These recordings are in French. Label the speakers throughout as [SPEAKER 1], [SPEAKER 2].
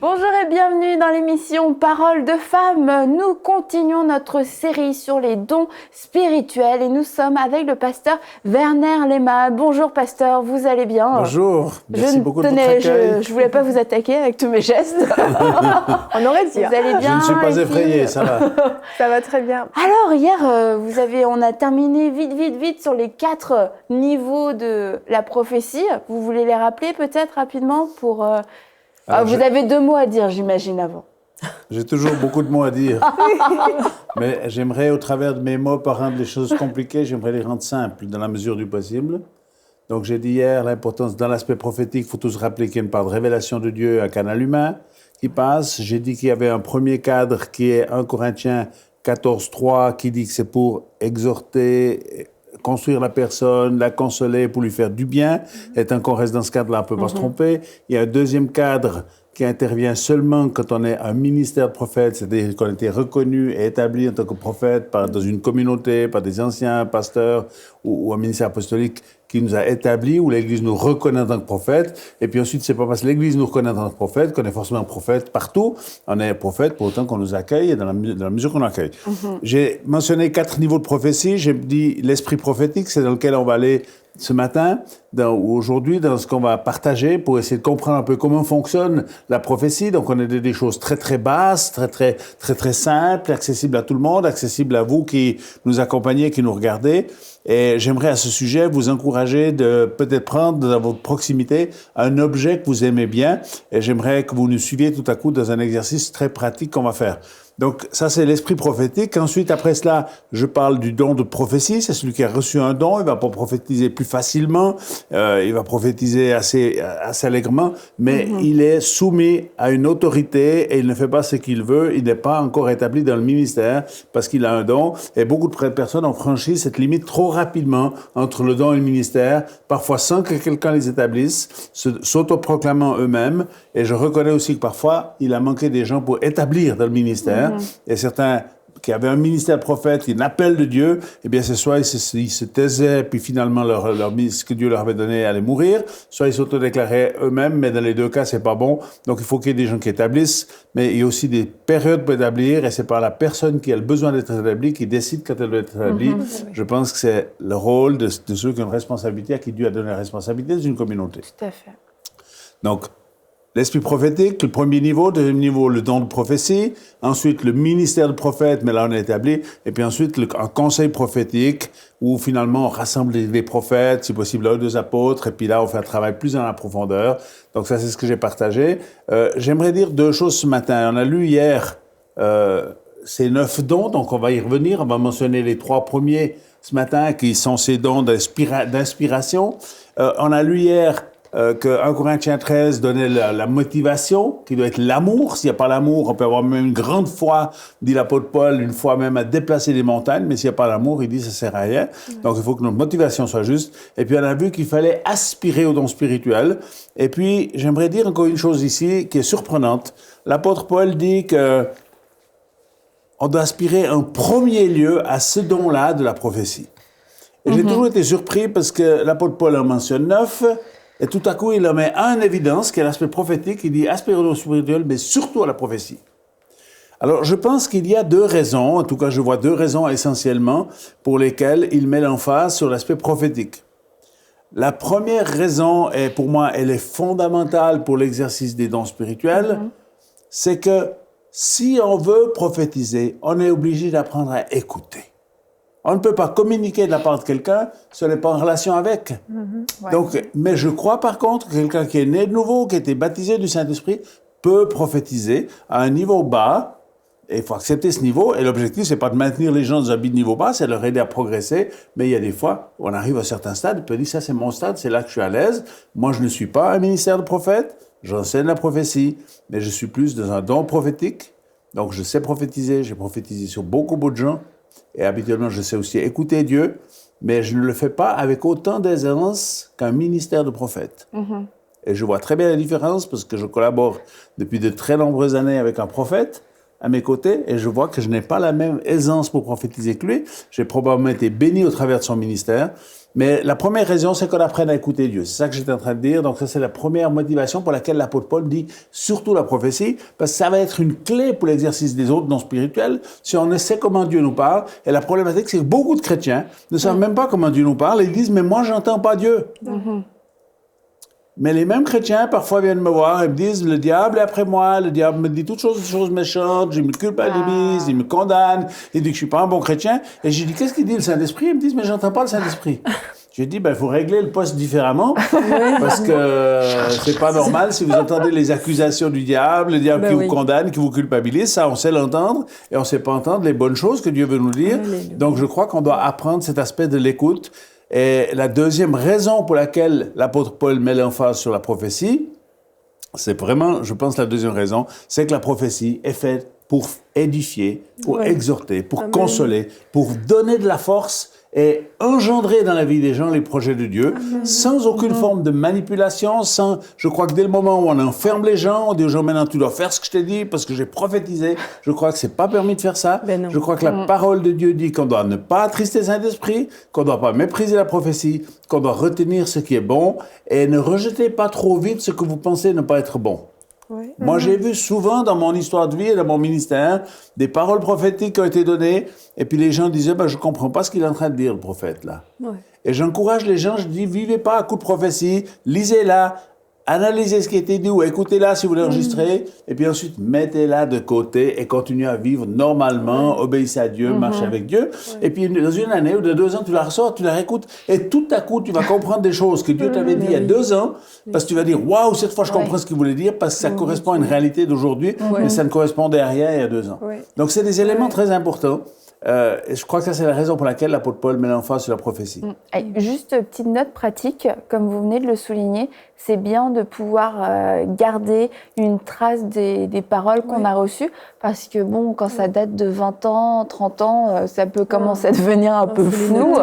[SPEAKER 1] Bonjour et bienvenue dans l'émission Paroles de femmes. Nous continuons notre série sur les dons spirituels et nous sommes avec le pasteur Werner Lehmann. Bonjour pasteur, vous allez bien?
[SPEAKER 2] Bonjour, merci beaucoup de votre accueil.
[SPEAKER 1] Je voulais pas vous attaquer avec tous mes gestes. On aurait dit. Vous allez bien?
[SPEAKER 2] Je ne suis pas effrayé, ça va.
[SPEAKER 3] Ça va très bien.
[SPEAKER 1] Alors hier, on a terminé vite sur les 4 niveaux de la prophétie. Vous voulez les rappeler peut-être rapidement pour... vous avez 2 mots à dire, j'imagine, avant.
[SPEAKER 2] J'ai toujours beaucoup de mots à dire. Mais j'aimerais, au travers de mes mots, pas rendre les choses compliquées, j'aimerais les rendre simples, dans la mesure du possible. Donc j'ai dit hier l'importance, dans l'aspect prophétique, il faut tous rappeler qu'il y a une part de révélation de Dieu, un canal humain qui passe. J'ai dit qu'il y avait un premier cadre qui est 1 Corinthiens 14:3, qui dit que c'est pour exhorter, construire la personne, la consoler, pour lui faire du bien. Et tant qu'on reste dans ce cadre-là, on ne peut pas se tromper. Il y a un deuxième cadre qui intervient seulement quand on est un ministère de prophète, c'est-à-dire qu'on a été reconnu et établi en tant que prophète dans une communauté, par des anciens pasteurs ou un ministère apostolique qui nous a établis, où l'Église nous reconnaît en tant que prophète. Et puis ensuite, c'est pas parce que l'Église nous reconnaît en tant que prophète qu'on est forcément prophète partout. On est prophète pour autant qu'on nous accueille et dans la mesure qu'on accueille. J'ai mentionné 4 niveaux de prophétie. J'ai dit l'esprit prophétique, c'est dans lequel on va aller ce matin ou aujourd'hui, dans ce qu'on va partager pour essayer de comprendre un peu comment fonctionne la prophétie. Donc, on a des choses très basses, très simples, accessibles à tout le monde, accessibles à vous qui nous accompagnez, qui nous regardez. Et j'aimerais à ce sujet vous encourager de peut-être prendre dans votre proximité un objet que vous aimez bien. Et j'aimerais que vous nous suiviez tout à coup dans un exercice très pratique qu'on va faire. Donc, ça, c'est l'esprit prophétique. Ensuite, après cela, je parle du don de prophétie. C'est celui qui a reçu un don. Il va pas prophétiser plus facilement. Il va prophétiser assez allègrement. Mais il est soumis à une autorité et il ne fait pas ce qu'il veut. Il n'est pas encore établi dans le ministère parce qu'il a un don. Et beaucoup de personnes ont franchi cette limite trop rapidement entre le don et le ministère, parfois sans que quelqu'un les établisse, s'autoproclamant eux-mêmes. Et je reconnais aussi que parfois, il a manqué des gens pour établir dans le ministère. Et certains qui avaient un ministère de prophète, un appel de Dieu, eh bien, c'est soit ils se taisaient, puis finalement, ce que Dieu leur avait donné allait mourir, soit ils s'autodéclaraient eux-mêmes, mais dans les 2 cas, c'est pas bon. Donc, il faut qu'il y ait des gens qui établissent, mais il y a aussi des périodes pour établir, et c'est par la personne qui a le besoin d'être établie qui décide quand elle doit être établie. Je pense que c'est le rôle de ceux qui ont une responsabilité, à qui Dieu a donné la responsabilité d'une communauté.
[SPEAKER 1] Tout à fait.
[SPEAKER 2] Donc, l'esprit prophétique, le premier niveau, deuxième niveau, le don de prophétie, ensuite le ministère de prophète, mais là on est établi, et puis ensuite un conseil prophétique, où finalement on rassemble les prophètes, si possible 1 ou 2 apôtres, et puis là on fait un travail plus en la profondeur. Donc ça c'est ce que j'ai partagé. J'aimerais dire 2 choses ce matin. On a lu hier ces 9 dons, donc on va y revenir, on va mentionner les 3 premiers ce matin, qui sont ces dons d'inspiration. On a lu hier que 1 Corinthiens 13 donnait la motivation, qui doit être l'amour. S'il n'y a pas l'amour, on peut avoir même une grande foi, dit l'apôtre Paul, une foi même à déplacer les montagnes, mais s'il n'y a pas l'amour, il dit ça sert à rien. Donc il faut que notre motivation soit juste. Et puis on a vu qu'il fallait aspirer au don spirituel. Et puis j'aimerais dire encore une chose ici qui est surprenante. L'apôtre Paul dit que on doit aspirer en premier lieu à ce don-là de la prophétie. Et j'ai toujours été surpris parce que l'apôtre Paul en mentionne 9. Et tout à coup, il en met un en évidence, qui est l'aspect prophétique. Il dit aspirer au don spirituel, mais surtout à la prophétie. Alors, je pense qu'il y a 2 raisons, en tout cas, je vois 2 raisons essentiellement pour lesquelles il met l'emphase sur l'aspect prophétique. La première raison, et pour moi, elle est fondamentale pour l'exercice des dons spirituels, c'est que si on veut prophétiser, on est obligé d'apprendre à écouter. On ne peut pas communiquer de la part de quelqu'un si on n'est pas en relation avec. Donc, mais je crois par contre que quelqu'un qui est né de nouveau, qui a été baptisé du Saint-Esprit, peut prophétiser à un niveau bas. Et il faut accepter ce niveau. Et l'objectif, c'est pas de maintenir les gens dans un niveau bas, c'est de leur aider à progresser. Mais il y a des fois, on arrive à certains stades, on peut dire, ça c'est mon stade, c'est là que je suis à l'aise. Moi, je ne suis pas un ministère de prophète, j'enseigne la prophétie, mais je suis plus dans un don prophétique. Donc, je sais prophétiser, j'ai prophétisé sur beaucoup de gens. Et habituellement, je sais aussi écouter Dieu, mais je ne le fais pas avec autant d'aisance qu'un ministère de prophète. Et je vois très bien la différence parce que je collabore depuis de très nombreuses années avec un prophète à mes côtés et je vois que je n'ai pas la même aisance pour prophétiser que lui. J'ai probablement été béni au travers de son ministère, Mais la première raison, c'est qu'on apprenne à écouter Dieu. C'est ça que j'étais en train de dire. Donc ça, c'est la première motivation pour laquelle l'apôtre Paul dit surtout la prophétie, parce que ça va être une clé pour l'exercice des autres dons spirituels, si on sait comment Dieu nous parle. Et la problématique, c'est que beaucoup de chrétiens ne savent même pas comment Dieu nous parle et ils disent, mais moi, j'entends pas Dieu. Mais les mêmes chrétiens, parfois, viennent me voir et me disent, le diable est après moi, le diable me dit toutes choses méchantes, je me culpabilise, il me condamne, il dit que je suis pas un bon chrétien. Et j'ai dit, qu'est-ce qu'il dit le Saint-Esprit? Ils me disent, mais j'entends pas le Saint-Esprit. J'ai dit, il faut régler le poste différemment, parce que c'est pas normal si vous entendez les accusations du diable, le diable qui vous condamne, qui vous culpabilise, ça, on sait l'entendre, et on sait pas entendre les bonnes choses que Dieu veut nous dire. Donc, je crois qu'on doit apprendre cet aspect de l'écoute. Et la deuxième raison pour laquelle l'apôtre Paul met l'emphase sur la prophétie, c'est vraiment, je pense, la deuxième raison, c'est que la prophétie est faite pour édifier, pour exhorter, pour consoler, pour donner de la force et engendrer dans la vie des gens les projets de Dieu, sans aucune forme de manipulation, sans, je crois que dès le moment où on enferme les gens, on dit aux gens maintenant tu dois faire ce que je t'ai dit parce que j'ai prophétisé, je crois que c'est pas permis de faire ça. Je crois que la parole de Dieu dit qu'on doit ne pas attrister le Saint-Esprit, qu'on doit pas mépriser la prophétie, qu'on doit retenir ce qui est bon et ne rejetez pas trop vite ce que vous pensez ne pas être bon. Moi, j'ai vu souvent dans mon histoire de vie et dans mon ministère des paroles prophétiques qui ont été données et puis les gens disaient je comprends pas ce qu'il est en train de dire le prophète là. Et j'encourage les gens, je dis vivez pas à coup de prophétie, lisez-la, analysez ce qui a été dit ou écoutez-la si vous l'enregistrez et puis ensuite mettez-la de côté et continuez à vivre normalement, obéissez à Dieu, marchez avec Dieu et puis dans une année ou de 2 ans tu la ressors, tu la réécoutes et tout à coup tu vas comprendre des choses que Dieu t'avait dit il y a 2 ans parce que tu vas dire waouh cette fois je comprends ce qu'il voulait dire parce que ça correspond à une réalité d'aujourd'hui mais ça ne correspondait à rien il y a 2 ans. Donc c'est des éléments très importants. Et je crois que ça, c'est la raison pour laquelle l'apôtre Paul met l'emphase sur la prophétie.
[SPEAKER 1] Juste petite note pratique, comme vous venez de le souligner, c'est bien de pouvoir garder une trace des paroles qu'on a reçues, parce que bon, quand ça date de 20 ans, 30 ans, ça peut commencer à devenir un peu flou,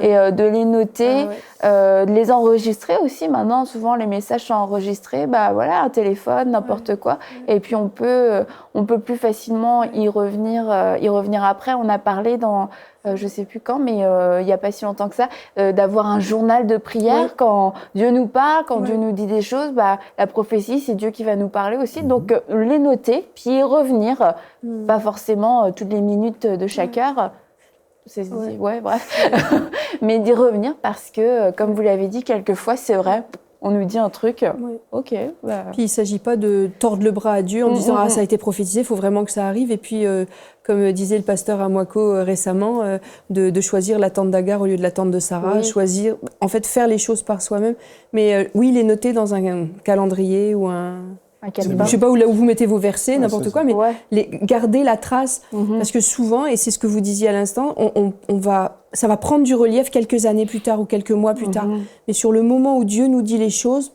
[SPEAKER 1] et de les noter, de les enregistrer aussi. Maintenant, souvent, les messages sont enregistrés, voilà, un téléphone, n'importe quoi, et puis on peut plus facilement y revenir après. On a parlé dans, je sais plus quand, mais il n'y a pas si longtemps que ça, d'avoir un journal de prière quand Dieu nous parle, quand Dieu nous dit des choses, la prophétie, c'est Dieu qui va nous parler aussi. Donc, les noter, puis y revenir, pas forcément toutes les minutes de chaque heure, bref, mais d'y revenir parce que, comme vous l'avez dit, quelquefois, c'est vrai, on nous dit un truc, ok.
[SPEAKER 3] Puis il ne s'agit pas de tordre le bras à Dieu en disant « Ah, ça a été prophétisé, il faut vraiment que ça arrive ». Et puis, comme disait le pasteur Amouako récemment, de choisir la tente d'Agar au lieu de la tente de Sarah, choisir, en fait, faire les choses par soi-même. Mais les noter dans un calendrier ou je ne sais pas où vous mettez vos versets, n'importe quoi, mais garder la trace, parce que souvent, et c'est ce que vous disiez à l'instant, ça va prendre du relief quelques années plus tard ou quelques mois plus tard. Mais sur le moment où Dieu nous dit les choses,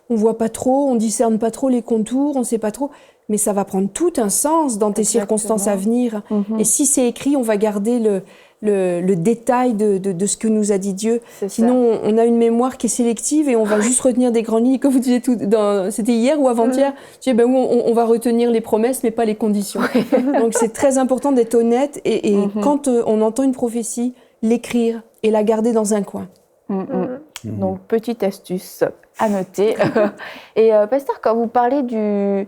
[SPEAKER 3] on ne voit pas trop, on ne discerne pas trop les contours, on ne sait pas trop, mais ça va prendre tout un sens dans tes circonstances à venir. Et si c'est écrit, on va garder le détail de ce que nous a dit Dieu. Sinon, on a une mémoire qui est sélective et on va juste retenir des grandes lignes. Comme vous disiez, c'était hier ou avant-hier, on va retenir les promesses, mais pas les conditions. Donc, c'est très important d'être honnête et quand on entend une prophétie, l'écrire et la garder dans un coin.
[SPEAKER 1] Donc, petite astuce à noter. Et pasteur, quand vous parlez du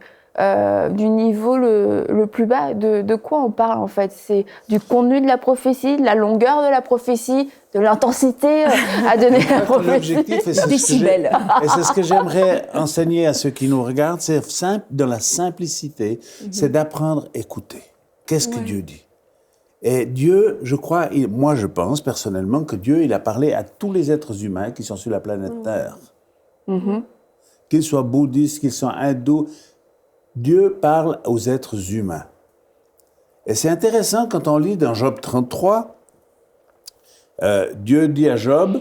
[SPEAKER 1] niveau le plus bas, de quoi on parle en fait? C'est du contenu de la prophétie, de la longueur de la prophétie, de l'intensité à donner la prophétie.
[SPEAKER 2] L'objectif, et c'est ce que j'aimerais enseigner à ceux qui nous regardent, c'est simple, dans la simplicité, c'est d'apprendre à écouter. Qu'est-ce que Dieu dit? Et Dieu, je crois, moi je pense personnellement que Dieu, il a parlé à tous les êtres humains qui sont sur la planète Terre. Qu'ils soient bouddhistes, qu'ils soient hindous, Dieu parle aux êtres humains. Et c'est intéressant quand on lit dans Job 33, Dieu dit à Job,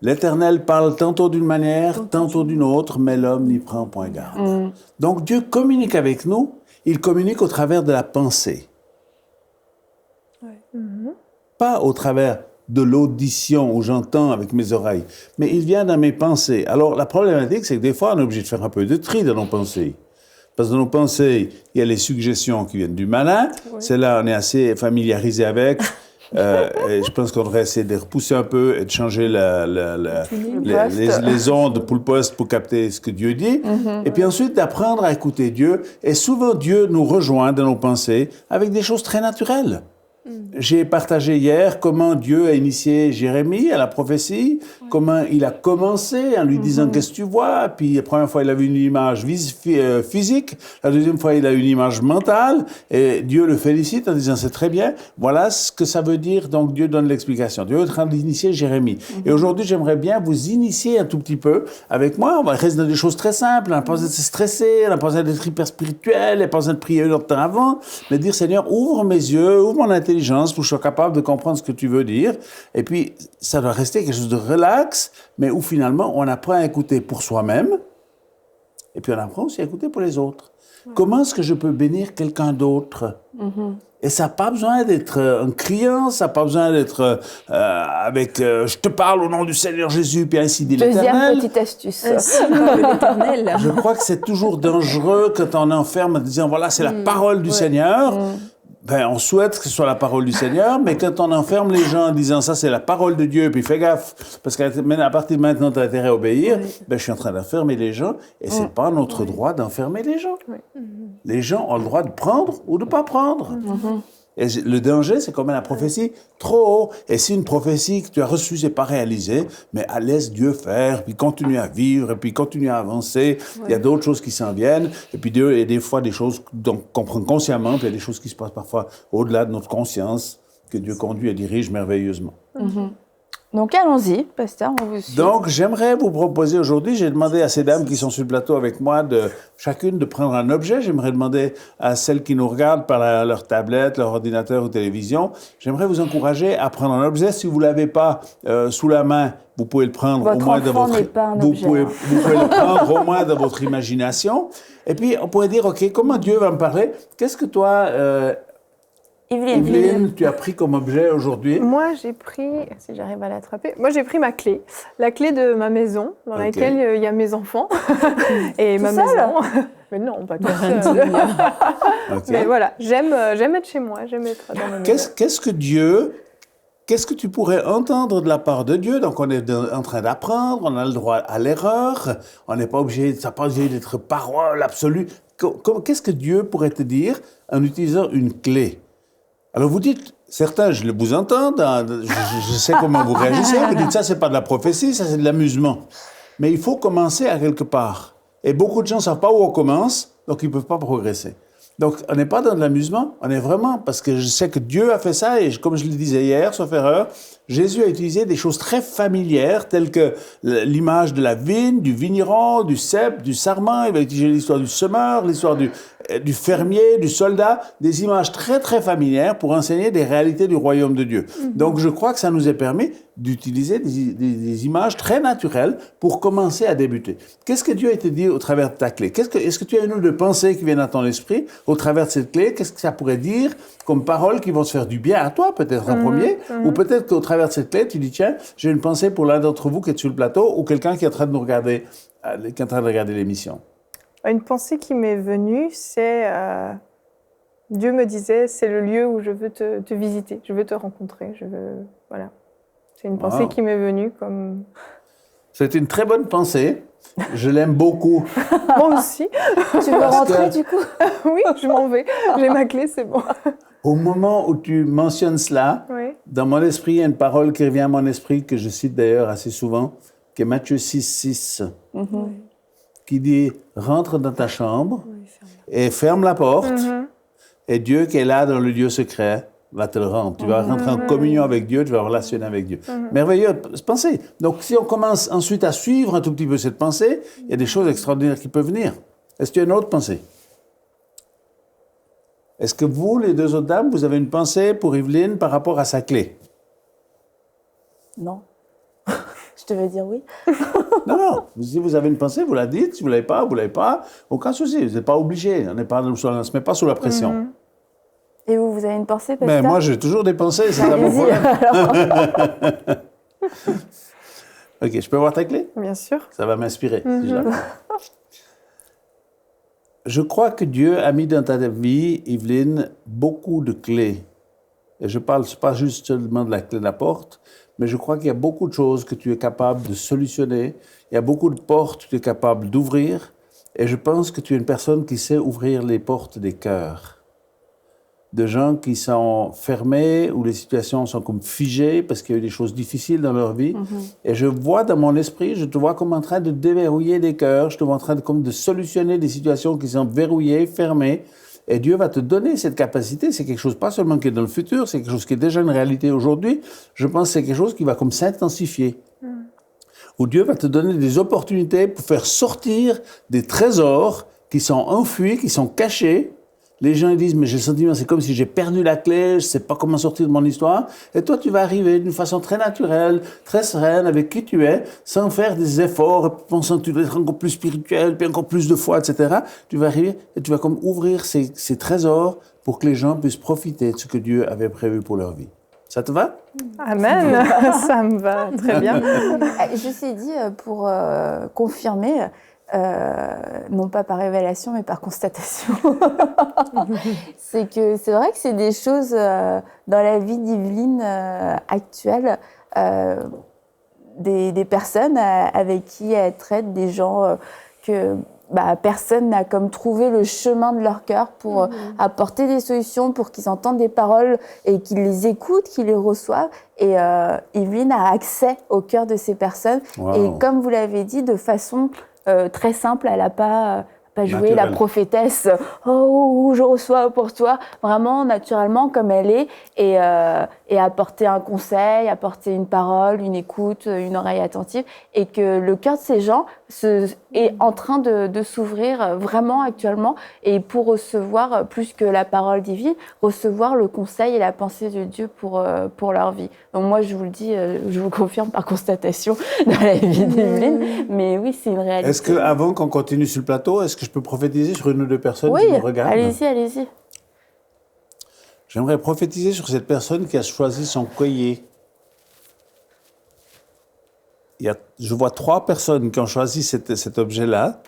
[SPEAKER 2] l'Éternel parle tantôt d'une manière, tantôt d'une autre, mais l'homme n'y prend point garde. Donc Dieu communique avec nous, il communique au travers de la pensée. Pas au travers de l'audition où j'entends avec mes oreilles, mais il vient dans mes pensées. Alors la problématique, c'est que des fois, on est obligé de faire un peu de tri dans nos pensées. Parce que dans nos pensées, il y a les suggestions qui viennent du malin, celles-là, on est assez familiarisé avec. Et je pense qu'on devrait essayer de repousser un peu et de changer les ondes pour le poste pour capter ce que Dieu dit. Et puis ensuite d'apprendre à écouter Dieu. Et souvent, Dieu nous rejoint dans nos pensées avec des choses très naturelles. J'ai partagé hier comment Dieu a initié Jérémie à la prophétie, comment il a commencé en lui disant « Qu'est-ce que tu vois ?» Puis la première fois, il a vu une image physique, la deuxième fois, il a eu une image mentale, et Dieu le félicite en disant « C'est très bien, voilà ce que ça veut dire. » Donc Dieu donne l'explication. Dieu est en train d'initier Jérémie. Et aujourd'hui, j'aimerais bien vous initier un tout petit peu avec moi. On va rester dans des choses très simples, on n'a pas besoin d'être stressé, on n'a pas besoin d'être hyper spirituel, on n'a pas besoin de prier une heure de temps avant, mais dire « Seigneur, ouvre mes yeux, ouvre mon intelligence, pour que je sois capable de comprendre ce que tu veux dire. » Et puis, ça doit rester quelque chose de relax, mais où finalement, on apprend à écouter pour soi-même, et puis on apprend aussi à écouter pour les autres. Comment est-ce que je peux bénir quelqu'un d'autre? Et ça n'a pas besoin d'être un criant, ça n'a pas besoin d'être avec je te parle au nom du Seigneur Jésus, puis ainsi dit l'Éternel.
[SPEAKER 1] Deuxième petite astuce.
[SPEAKER 3] L'Éternel.
[SPEAKER 2] Je crois que c'est toujours dangereux quand on enferme en disant voilà, c'est la parole du Seigneur. Ben, on souhaite que ce soit la parole du Seigneur, mais quand on enferme les gens en disant ça, c'est la parole de Dieu, puis fais gaffe, parce qu'à partir de maintenant, tu as intérêt à obéir, ben, je suis en train d'enfermer les gens, et c'est pas notre droit d'enfermer les gens. Les gens ont le droit de prendre ou de pas prendre. Et le danger, c'est qu'on met la prophétie trop haut. Et si une prophétie que tu as reçue, c'est pas réalisée, mais laisse Dieu faire, puis continue à vivre, et puis continue à avancer. Il y a d'autres choses qui s'en viennent. Et puis Dieu, il y a des fois des choses qu'on prend consciemment, puis il y a des choses qui se passent parfois au-delà de notre conscience, que Dieu conduit et dirige merveilleusement.
[SPEAKER 1] Donc allons-y, pasteur, on vous suit.
[SPEAKER 2] Donc j'aimerais vous proposer aujourd'hui, j'ai demandé à ces dames qui sont sur le plateau avec moi chacune de prendre un objet. J'aimerais demander à celles qui nous regardent par leur tablette, leur ordinateur ou télévision, j'aimerais vous encourager à prendre un objet. Si vous ne l'avez pas sous la main, vous pouvez le prendre
[SPEAKER 1] Votre
[SPEAKER 2] au moins dans
[SPEAKER 1] enfant
[SPEAKER 2] votre...
[SPEAKER 1] n'est pas un
[SPEAKER 2] vous
[SPEAKER 1] objet,
[SPEAKER 2] pouvez le prendre au moins dans votre imagination. Et puis on pourrait dire, OK, comment Dieu va me parler? Qu'est-ce que toi... Evelyne, tu as pris comme objet aujourd'hui?
[SPEAKER 4] Moi, j'ai pris, si j'arrive à l'attraper, moi j'ai pris ma clé, la clé de ma maison, dans laquelle il y a mes enfants et ma maison. Mais non, pas tout seul. Mais voilà, j'aime être chez moi, j'aime être dans ma maison.
[SPEAKER 2] Qu'est-ce que tu pourrais entendre de la part de Dieu? Donc on est en train d'apprendre, on a le droit à l'erreur, on n'est pas obligé, ça n'a pas obligé d'être parole absolue. Qu'est-ce que Dieu pourrait te dire en utilisant une clé? Alors vous dites, certains, je vous entends, je sais comment vous réagissez, vous dites ça, c'est pas de la prophétie, ça c'est de l'amusement. Mais il faut commencer à quelque part. Et beaucoup de gens ne savent pas où on commence, donc ils ne peuvent pas progresser. Donc on n'est pas dans de l'amusement, on est vraiment, parce que je sais que Dieu a fait ça, et comme je le disais hier, sauf erreur, Jésus a utilisé des choses très familières, telles que l'image de la vigne, du vigneron, du cep, du sarment. Il va utiliser l'histoire du semeur, l'histoire du fermier, du soldat, des images très très familières pour enseigner des réalités du royaume de Dieu. Donc je crois que ça nous est permis d'utiliser des images très naturelles pour commencer à débuter. Qu'est-ce que Dieu a été dit au travers de ta clé? Est-ce que tu as une ou deux pensées qui viennent à ton esprit au travers de cette clé? Qu'est-ce que ça pourrait dire comme paroles qui vont se faire du bien à toi, peut-être en premier, ou peut-être qu'au travers de cette clé, tu dis, tiens, j'ai une pensée pour l'un d'entre vous qui est sur le plateau, ou quelqu'un qui est en train de nous regarder, qui est en train de regarder l'émission.
[SPEAKER 4] Une pensée qui m'est venue, c'est... Dieu me disait, c'est le lieu où je veux te visiter, je veux te rencontrer, voilà. C'est une pensée qui m'est venue comme...
[SPEAKER 2] C'est une très bonne pensée. Je l'aime beaucoup.
[SPEAKER 4] Moi aussi.
[SPEAKER 1] Tu veux rentrer du coup?
[SPEAKER 4] Oui, je m'en vais. J'ai ma clé, c'est bon.
[SPEAKER 2] Au moment où tu mentionnes cela, dans mon esprit, il y a une parole qui revient à mon esprit, que je cite d'ailleurs assez souvent, qui est Matthieu 6, qui dit « Rentre dans ta chambre et ferme la porte, et Dieu qui est là dans le lieu secret va te le rendre. Tu vas rentrer en communion avec Dieu, tu vas relationner avec Dieu. » Merveilleuse pensée. Donc, si on commence ensuite à suivre un tout petit peu cette pensée, il y a des choses extraordinaires qui peuvent venir. Est-ce qu'il y a une autre pensée? Est-ce que vous, les deux autres dames, vous avez une pensée pour Evelyne par rapport à sa clé?
[SPEAKER 1] Non. Je devais dire oui.
[SPEAKER 2] Non. Si vous avez une pensée, vous la dites. Si vous ne l'avez pas, vous ne l'avez pas. Aucun souci. Vous n'êtes pas obligé. On ne se met pas sous la pression.
[SPEAKER 1] Et vous avez une pensée, pasteur?
[SPEAKER 2] Mais moi, j'ai toujours des pensées. C'est ça mon problème. OK, je peux avoir ta clé?
[SPEAKER 4] Bien sûr.
[SPEAKER 2] Ça va m'inspirer. Si je la prends. Je crois que Dieu a mis dans ta vie, Evelyne, beaucoup de clés. Et je parle pas juste seulement de la clé de la porte, mais je crois qu'il y a beaucoup de choses que tu es capable de solutionner. Il y a beaucoup de portes que tu es capable d'ouvrir. Et je pense que tu es une personne qui sait ouvrir les portes des cœurs. De gens qui sont fermés, où les situations sont comme figées parce qu'il y a eu des choses difficiles dans leur vie. Et je vois dans mon esprit, je te vois comme en train de déverrouiller des cœurs, je te vois en train de solutionner des situations qui sont verrouillées, fermées. Et Dieu va te donner cette capacité. C'est quelque chose pas seulement qui est dans le futur, c'est quelque chose qui est déjà une réalité aujourd'hui. Je pense que c'est quelque chose qui va comme s'intensifier. Où Dieu va te donner des opportunités pour faire sortir des trésors qui sont enfuis, qui sont cachés. Les gens ils disent, mais j'ai le sentiment, c'est comme si j'ai perdu la clé, je ne sais pas comment sortir de mon histoire. Et toi, tu vas arriver d'une façon très naturelle, très sereine, avec qui tu es, sans faire des efforts, pensant que tu dois être encore plus spirituel, puis encore plus de foi, etc. Tu vas arriver et tu vas comme ouvrir ces trésors pour que les gens puissent profiter de ce que Dieu avait prévu pour leur vie. Ça te va?
[SPEAKER 4] Amen, ça me va très bien.
[SPEAKER 1] Ceci dit, pour confirmer, non pas par révélation, mais par constatation, c'est vrai que c'est des choses dans la vie d'Yveline actuelle, des personnes avec qui elle traite, des gens que personne n'a comme trouvé le chemin de leur cœur pour apporter des solutions, pour qu'ils entendent des paroles et qu'ils les écoutent, qu'ils les reçoivent. Et Yveline a accès au cœur de ces personnes.
[SPEAKER 2] Wow.
[SPEAKER 1] Et comme vous l'avez dit, de façon très simple, elle n'a pas joué la prophétesse. Oh, je reçois pour toi. Vraiment, naturellement, comme elle est. Et apporter un conseil, apporter une parole, une écoute, une oreille attentive. Et que le cœur de ces gens est en train de s'ouvrir vraiment actuellement. Et pour recevoir, plus que la parole divine, recevoir le conseil et la pensée de Dieu pour leur vie. Donc moi, je vous le dis, je vous confirme par constatation dans la vie d'Yveline. Mais oui, c'est une réalité.
[SPEAKER 2] Est-ce qu'avant qu'on continue sur le plateau, est-ce que je peux prophétiser sur une ou deux personnes qui me regardent?
[SPEAKER 1] Oui, allez-y.
[SPEAKER 2] J'aimerais prophétiser sur cette personne qui a choisi son collier. Je vois 3 personnes qui ont choisi cet objet-là.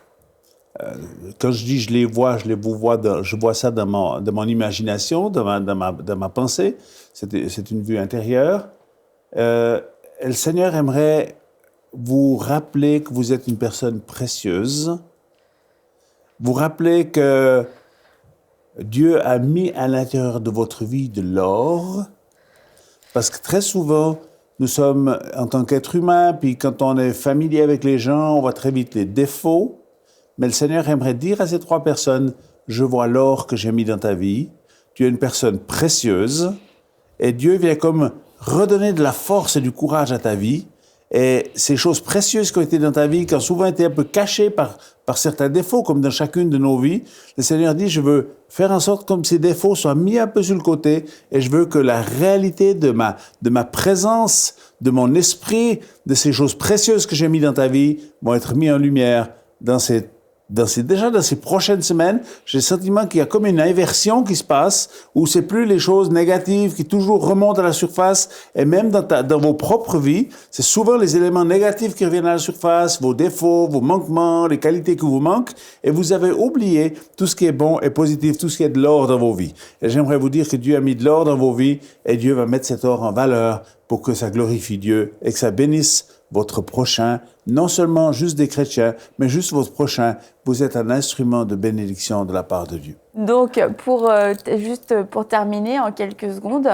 [SPEAKER 2] Quand je dis je les vois, je vois ça dans mon imagination, dans ma pensée. C'est une vue intérieure. Et le Seigneur aimerait vous rappeler que vous êtes une personne précieuse. Vous rappeler que Dieu a mis à l'intérieur de votre vie de l'or, parce que très souvent, nous sommes, en tant qu'être humain, puis quand on est familier avec les gens, on voit très vite les défauts, mais le Seigneur aimerait dire à ces 3 personnes, je vois l'or que j'ai mis dans ta vie, tu es une personne précieuse, et Dieu vient comme redonner de la force et du courage à ta vie, et ces choses précieuses qui ont été dans ta vie, qui ont souvent été un peu cachées par certains défauts, comme dans chacune de nos vies, le Seigneur dit, je veux faire en sorte que ces défauts soient mis un peu sur le côté, et je veux que la réalité de ma présence, de mon esprit, de ces choses précieuses que j'ai mis dans ta vie, vont être mis en lumière déjà dans ces prochaines semaines. J'ai le sentiment qu'il y a comme une inversion qui se passe, où c'est plus les choses négatives qui toujours remontent à la surface, et même dans vos propres vies, c'est souvent les éléments négatifs qui reviennent à la surface, vos défauts, vos manquements, les qualités qui vous manquent, et vous avez oublié tout ce qui est bon et positif, tout ce qui est de l'or dans vos vies. Et j'aimerais vous dire que Dieu a mis de l'or dans vos vies, et Dieu va mettre cet or en valeur pour que ça glorifie Dieu et que ça bénisse votre prochain, non seulement juste des chrétiens, mais juste votre prochain. Vous êtes un instrument de bénédiction de la part de Dieu.
[SPEAKER 1] Donc, juste pour terminer en quelques secondes,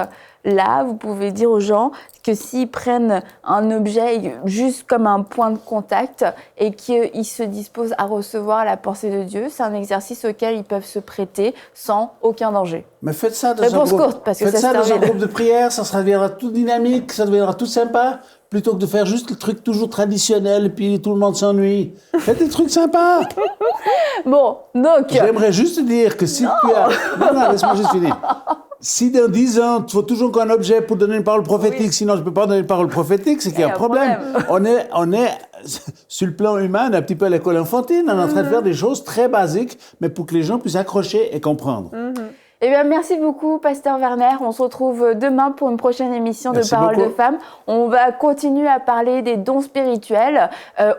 [SPEAKER 1] là, vous pouvez dire aux gens que s'ils prennent un objet juste comme un point de contact et qu'ils se disposent à recevoir la pensée de Dieu, c'est un exercice auquel ils peuvent se prêter sans aucun danger.
[SPEAKER 2] Mais faites ça dans
[SPEAKER 1] Réponse courte, parce que
[SPEAKER 2] faites ça dans un
[SPEAKER 1] termine.
[SPEAKER 2] groupe de prière, ça deviendra tout dynamique, ça deviendra tout sympa, plutôt que de faire juste le truc toujours traditionnel et puis tout le monde s'ennuie. Faites des trucs sympas.
[SPEAKER 1] Bon, donc...
[SPEAKER 2] J'aimerais juste dire que si tu as... Non, laisse-moi juste finir. Si dans 10 ans, il faut toujours qu'un objet pour donner une parole prophétique, sinon je ne peux pas donner une parole prophétique, c'est qu'il y a un problème. On est, sur le plan humain, on est un petit peu à l'école enfantine, on est en train de faire des choses très basiques, mais pour que les gens puissent accrocher et comprendre.
[SPEAKER 1] Eh bien, merci beaucoup, Pasteur Werner. On se retrouve demain pour une prochaine émission de Paroles de Femmes. On va continuer à parler des dons spirituels,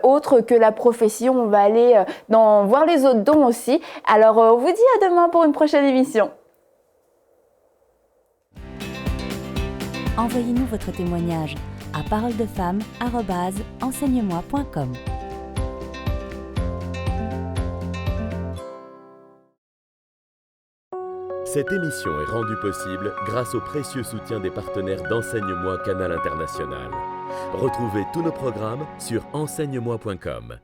[SPEAKER 1] autres que la prophétie. On va aller voir les autres dons aussi. Alors, on vous dit à demain pour une prochaine émission.
[SPEAKER 5] Envoyez-nous votre témoignage à paroledefemme@enseigne-moi.com.
[SPEAKER 6] Cette émission est rendue possible grâce au précieux soutien des partenaires d'Enseigne-moi Canal International. Retrouvez tous nos programmes sur enseigne-moi.com.